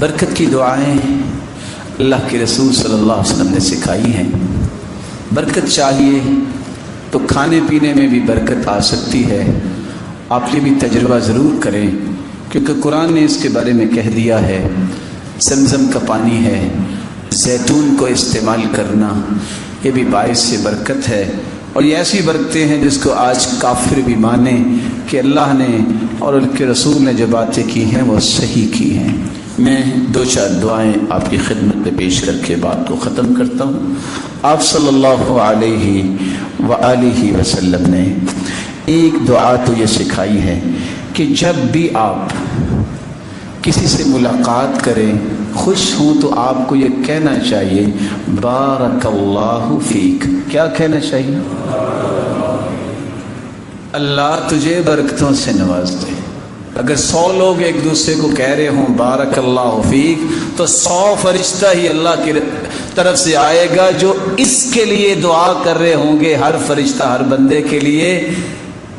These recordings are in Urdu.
برکت کی دعائیں اللہ کے رسول صلی اللہ علیہ وسلم نے سکھائی ہیں۔ برکت چاہیے تو کھانے پینے میں بھی برکت آ سکتی ہے۔ آپ یہ بھی تجربہ ضرور کریں، کیونکہ قرآن نے اس کے بارے میں کہہ دیا ہے، زمزم کا پانی ہے، زیتون کو استعمال کرنا یہ بھی باعث سے برکت ہے۔ اور یہ ایسی برکتیں ہیں جس کو آج کافر بھی مانیں کہ اللہ نے اور ان کے رسول نے جو باتیں کی ہیں وہ صحیح کی ہیں۔ میں دو چار دعائیں آپ کی خدمت میں پیش کر کے بات کو ختم کرتا ہوں۔ آپ صلی اللہ علیہ وآلہ وسلم نے ایک دعا تو یہ سکھائی ہے کہ جب بھی آپ کسی سے ملاقات کریں، خوش ہوں، تو آپ کو یہ کہنا چاہیے بارک اللہ فیک۔ کیا کہنا چاہیے؟ اللہ تجھے برکتوں سے نواز دے۔ اگر 100 لوگ ایک دوسرے کو کہہ رہے ہوں بارک اللہ فیک، تو 100 فرشتہ ہی اللہ کی طرف سے آئے گا جو اس کے لیے دعا کر رہے ہوں گے۔ ہر فرشتہ ہر بندے کے لیے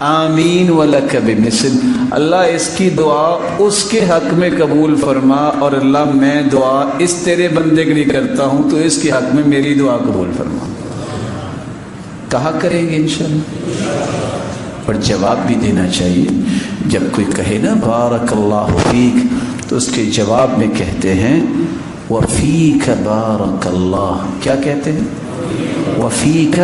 آمین وَلَكَ بِمِثْلِ، اللہ اس کی دعا اس کے حق میں قبول فرما، اور اللہ میں دعا اس تیرے بندے کے لیے کرتا ہوں تو اس کے حق میں میری دعا قبول فرما۔ کہا کریں گے انشاءاللہ، اور جواب بھی دینا چاہیے۔ جب کوئی کہے نا بارک اللہ فیک تو اس کے جواب میں کہتے ہیں وفیک بارک اللہ۔ کیا کہتے ہیں؟ وفیک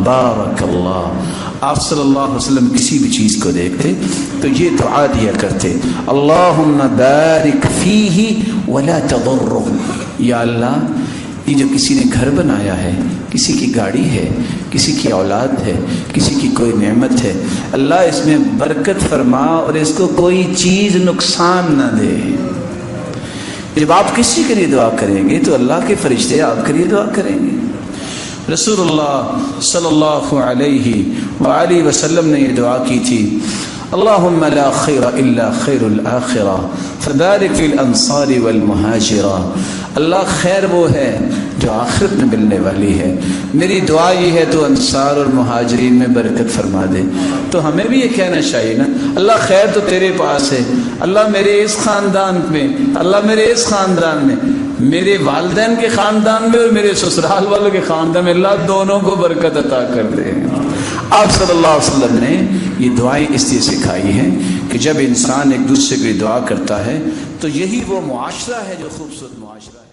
بارک اللہ۔ آپ صلی اللہ علیہ وسلم کسی بھی چیز کو دیکھتے تو یہ دعا دیا کرتے، اللہم بارک فیہ ولا تضرہ۔ یا اللہ، یہ جو کسی نے گھر بنایا ہے، کسی کی گاڑی ہے، کسی کی اولاد ہے، کسی کی کوئی نعمت ہے، اللہ اس میں برکت فرما اور اس کو کوئی چیز نقصان نہ دے۔ جب آپ کسی کے لیے دعا کریں گے تو اللہ کے فرشتے آپ کے لیے دعا کریں گے۔ رسول اللہ صلی اللہ علیہ وآلہ وسلم نے یہ دعا کی تھی، اللہم لا خیر الا خیر الآخرہ فبارک فی الانصار والمہاجرہ۔ اللہ خیر وہ ہے جو آخرت میں ملنے والی ہے، میری دعا یہ ہے تو انصار اور مہاجرین میں برکت فرما دے۔ تو ہمیں بھی یہ کہنا چاہیے نا، اللہ خیر تو تیرے پاس ہے، اللہ میرے اس خاندان میں، اللہ میرے اس خاندان میں، میرے والدین کے خاندان میں اور میرے سسرال والوں کے خاندان میں، اللہ دونوں کو برکت عطا کر دے۔ آپ صلی اللہ علیہ وسلم نے یہ دعائیں اس لیے سکھائی ہیں کہ جب انسان ایک دوسرے کے لیے دعا کرتا ہے تو یہی وہ معاشرہ ہے جو خوبصورت معاشرہ ہے۔